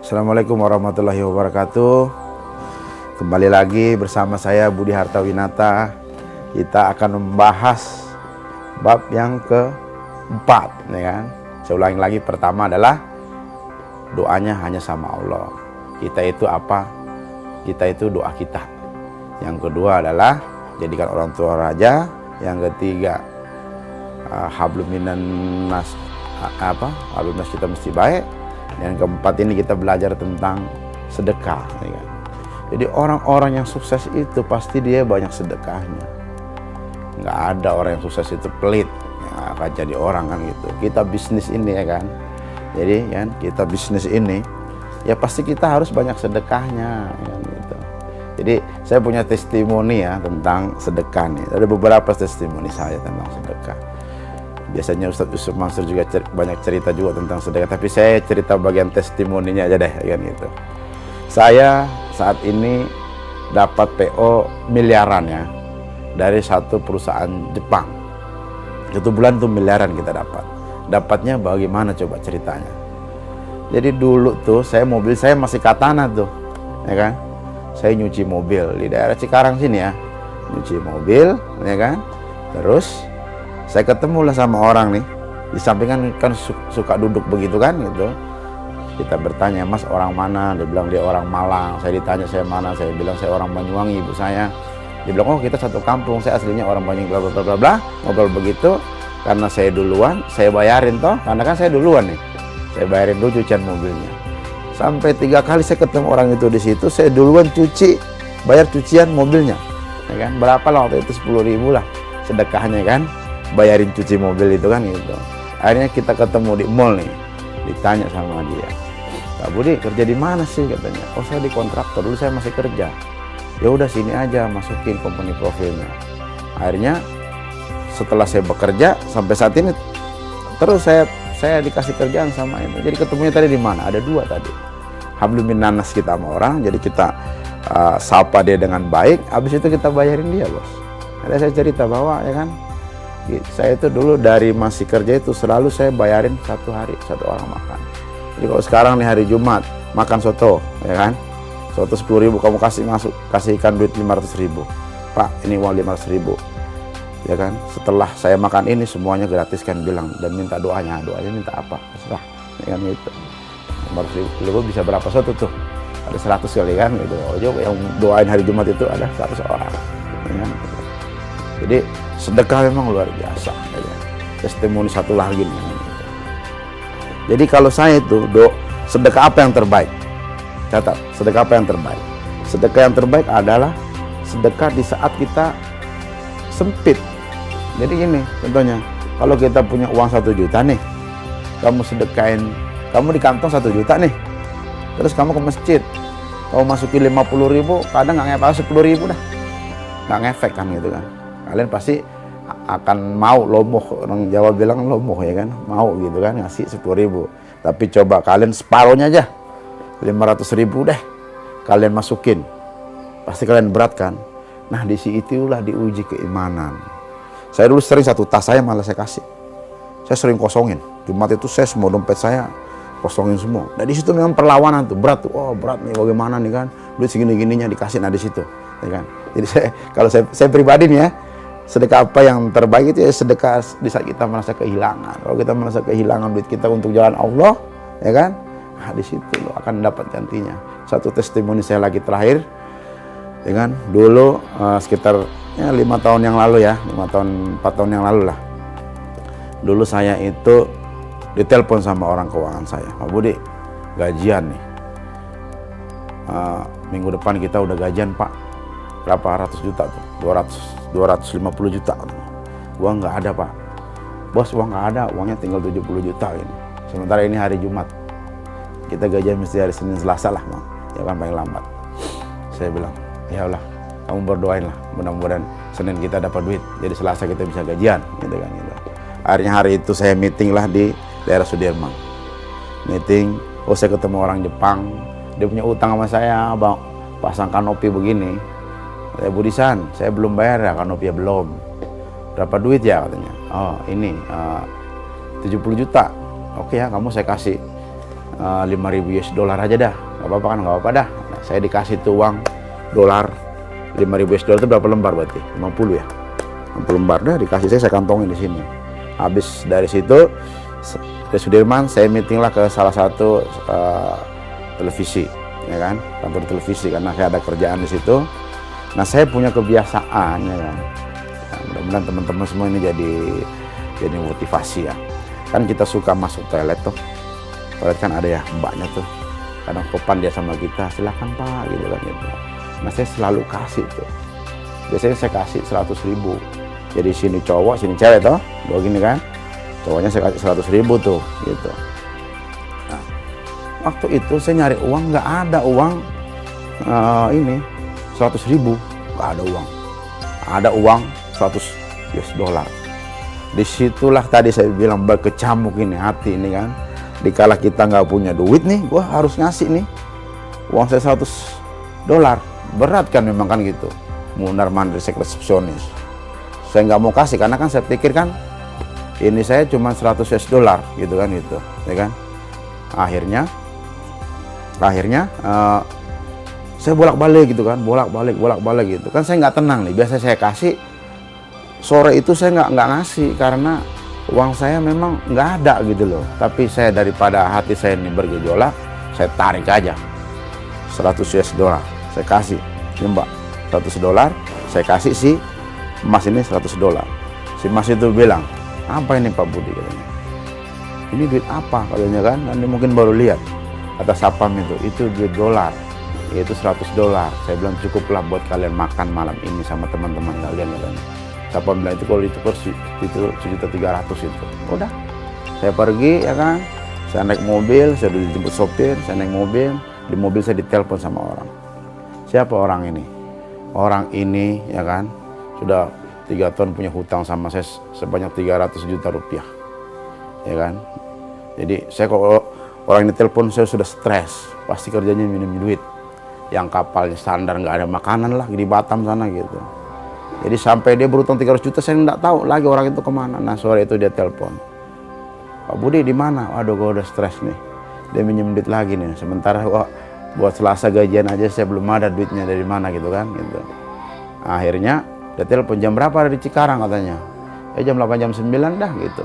Assalamualaikum warahmatullahi wabarakatuh. Kembali lagi bersama saya Budi Hartawinata. Kita akan membahas bab yang keempat, ya kan? Saya ulangi lagi, pertama adalah doanya hanya sama Allah. Kita itu apa? Kita itu doa kita. Yang kedua adalah jadikan orang tua raja. Yang ketiga hablum minan nas, hablum nas kita mesti baik. Yang keempat ini kita belajar tentang sedekah, ya kan? Jadi orang-orang yang sukses itu pasti dia banyak sedekahnya. Nggak ada orang yang sukses itu pelit, yang akan jadi orang kan gitu. Kita bisnis ini, ya kan, jadi kan kita bisnis ini ya pasti kita harus banyak sedekahnya, ya kan, gitu. Jadi saya punya testimoni ya tentang sedekah nih. Ada beberapa testimoni saya tentang sedekah. Biasanya Ustadz Yusuf Mansur juga banyak cerita juga tentang sedekah, tapi saya cerita bagian testimoninya aja deh, kan gitu. Saya saat ini dapat PO miliaran ya dari satu perusahaan Jepang. Satu bulan tuh miliaran kita dapat. Dapatnya bagaimana coba ceritanya? Jadi dulu tuh mobil saya masih Katana tuh, ya kan? Saya nyuci mobil di daerah Cikarang sini ya, nyuci mobil, ya kan? Terus saya ketemu lah sama orang nih, di samping kan suka duduk begitu kan gitu. Kita bertanya, Mas orang mana? Dia bilang dia orang Malang. Saya ditanya saya mana? Saya bilang saya orang Banyuwangi, ibu saya. Dia bilang, oh kita satu kampung, saya aslinya orang Banyuwangi, bla bla bla bla. Ngobrol begitu, karena saya duluan, saya bayarin toh, karena kan saya duluan nih. Saya bayarin dulu cucian mobilnya. Sampai 3 kali saya ketemu orang itu di situ, saya duluan cuci, bayar cucian mobilnya. Ya kan? Berapa lah waktu itu, 10.000 lah sedekahnya kan. Bayarin cuci mobil itu kan gitu. Akhirnya kita ketemu di mall nih, ditanya sama dia, Pak Budi kerja di mana sih, katanya. Oh saya di kontraktor, dulu saya masih kerja. Ya udah sini aja, masukin company profilnya. Akhirnya setelah saya bekerja sampai saat ini terus saya dikasih kerjaan sama itu. Jadi ketemunya tadi di mana? Ada 2 tadi. Hablum minan nas kita sama orang, jadi kita sapa dia dengan baik, habis itu kita bayarin dia, bos. Ada saya cerita bahwa ya kan, saya itu dulu dari masih kerja itu selalu saya bayarin satu hari satu orang makan. Jadi kalau sekarang nih hari Jumat makan soto, ya kan, soto 10.000, kamu kasihkan duit 500.000, Pak ini uang 500.000, ya kan. Setelah saya makan ini semuanya gratis kan, bilang, dan minta doanya minta apa terserah, ya kan gitu. 500.000 bisa berapa soto tuh? Ada 100 kali kan gitu. Oh, yang doain hari Jumat itu ada 100 orang, ya kan? Jadi sedekah memang luar biasa, ya. Testimoni satu lagi nih. Jadi kalau saya itu sedekah apa yang terbaik? Catat, sedekah apa yang terbaik? Sedekah yang terbaik adalah sedekah di saat kita sempit. Jadi gini contohnya, kalau kita punya uang 1 juta nih, kamu sedekahin, kamu di kantong 1 juta nih, terus kamu ke masjid, kamu masukin 50.000, kadang nggak ngefek, 10.000 dah, nggak ngefek kan gitu kan. Kalian pasti akan mau lomoh, orang Jawa bilang lomoh, ya kan, mau gitu kan ngasih 10.000. Tapi coba kalian separuhnya aja, 500.000 deh kalian masukin, pasti kalian berat kan. Nah di situlah diuji keimanan. Saya dulu sering 1 tas saya malah saya kasih, saya sering kosongin. Jumat itu saya semua dompet saya kosongin semua. Nah di situ memang perlawanan tuh, berat tuh. Oh berat nih, bagaimana nih kan, duit segini-gininya dikasih, nah di situ, ya kan. Jadi kalau saya pribadi nih ya, sedekah apa yang terbaik itu ya sedekah di saat kita merasa kehilangan. Kalau kita merasa kehilangan duit kita untuk jalan Allah, ya kan, nah di situ lo akan dapat gantinya. Satu testimoni saya lagi terakhir, ya kan, dulu sekitar 5 tahun yang lalu ya, 4 tahun yang lalu lah. Dulu saya itu ditelepon sama orang keuangan saya, Pak Budi gajian nih, minggu depan kita udah gajian Pak, berapa ratus juta tuh, 250 juta. Uang nggak ada Pak, bos, uang nggak ada, uangnya tinggal 70 juta ini. Sementara ini hari Jumat, kita gajian mesti hari Senin Selasa lah, ya kan, paling lambat. Saya bilang, ya Allah, kamu berdoain lah, mudah-mudahan Senin kita dapat duit, jadi Selasa kita bisa gajian, gitu kan. Gitu. Akhirnya hari itu saya meeting lah di daerah Sudirman. Meeting, saya ketemu orang Jepang, dia punya utang sama saya, bang, pasang kanopi begini. Saya, Budisan, saya belum bayar ya, kanopi ya belum. Berapa duit ya, katanya. Oh ini 70 juta. Oke ya, kamu saya kasih 5.000 US dollar aja dah, nggak apa-apa kan, nggak apa-apa dah. Nah, saya dikasih tuh uang dolar 5.000 US dollar itu berapa lembar berarti? 50 ya, 60 lembar dah dikasih, saya kantongin di sini. Habis dari situ dari Sudirman saya meeting lah ke salah satu televisi, ya kan, kantor televisi, karena saya ada kerjaan di situ. Nah, saya punya kebiasaan, ya kan. Nah, mudah-mudahan teman-teman semua ini jadi motivasi ya. Kan kita suka masuk toilet tuh. Toilet kan ada ya mbaknya tuh. Kadang sopan dia sama kita, silakan Pak, gitu kan gitu. Nah, saya selalu kasih tuh. Biasanya saya kasih 100.000. Jadi sini cowok, sini cewek toh. Dua gini kan. Cowoknya saya kasih 100.000 tuh, gitu. Nah, waktu itu saya nyari uang, nggak ada uang ini 100.000, nggak ada uang. Ada uang 100 US dollar. Disitulah tadi saya bilang berkecamuk ini hati ini kan. Dikala kita nggak punya duit nih, gua harus ngasih nih uang saya 100 dolar. Berat kan memang kan gitu. Mundar mandir resepsionis. Saya nggak mau kasih karena kan saya pikir kan ini saya cuma 100 US dollar gitu kan gitu, ya kan. Akhirnya saya bolak-balik gitu kan, bolak-balik gitu kan. Saya nggak tenang nih. Biasa saya kasih sore itu saya nggak ngasih karena uang saya memang nggak ada gitu loh. Tapi saya daripada hati saya ini bergejolak, saya tarik aja 100 US dollar. Saya kasih, ya Mbak, 100 dolar. Saya kasih si Mas ini 100 dolar. Si Mas itu bilang, apa ini Pak Budi katanya? Ini duit apa katanya kan? Nanti mungkin baru lihat. Kata sapam itu duit dolar. Yaitu 100 dolar. Saya bilang cukuplah buat kalian makan malam ini sama teman-teman kalian katanya. Sapam bilang itu kalau itu 1.300.000 itu. Udah. Saya pergi ya kan. Saya naik mobil, saya dijemput sopir, saya naik mobil. Di mobil saya ditelepon sama orang. Siapa orang ini? Orang ini ya kan sudah 3 tahun punya hutang sama saya sebanyak 300 juta rupiah, ya kan. Jadi saya kalau orang ini telepon saya sudah stres, pasti kerjanya minum duit. Yang kapalnya standar nggak ada makanan lah di Batam sana gitu. Jadi sampai dia berutang 300 juta saya nggak tahu lagi orang itu kemana. Nah sore itu dia telepon, Pak Budi di mana? Waduh, gue udah stres nih. Dia minjem duit lagi nih. Sementara buat Selasa gajian aja saya belum ada duitnya dari mana gitu kan gitu. Akhirnya dia telepon, jam berapa ada di Cikarang katanya. Jam 8 jam 9 dah gitu.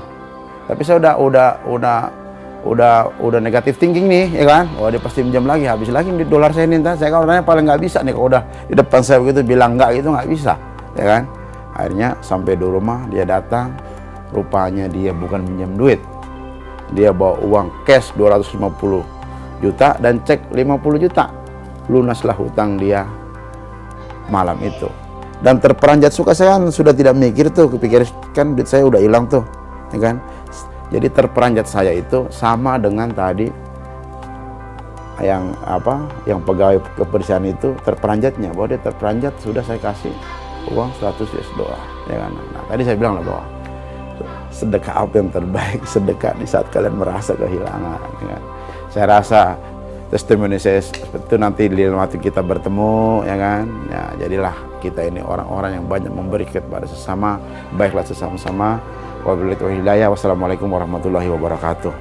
Tapi saya udah negatif thinking nih ya kan. Wah, dia pasti minjam lagi, habis lagi duit dolar saya nih. Saya kan orangnya paling nggak bisa nih kalau udah di depan saya begitu bilang enggak gitu nggak bisa ya kan. Akhirnya sampai di rumah dia datang, rupanya dia bukan minjam duit. Dia bawa uang cash 250 juta dan cek 50 juta. Lunaslah hutang dia malam itu. Dan terperanjat suka saya kan sudah tidak mikir tuh, kepikir kan duit saya udah hilang tuh, ya kan. Jadi terperanjat saya itu sama dengan tadi yang pegawai kebersihan itu terperanjatnya, bahwa dia terperanjat sudah saya kasih uang 100 US dollar, ya kan. Nah, tadi saya bilang lah bahwa sedekah apa yang terbaik? Sedekah di saat kalian merasa kehilangan, ya kan. Saya rasa testimoni saya itu nanti di waktu kita bertemu, ya kan. Ya, jadilah kita ini orang-orang yang banyak memberi kepada sesama, baiklah sesama-sama. Wabillahi taufiq hidayah. Wassalamualaikum warahmatullahi wabarakatuh.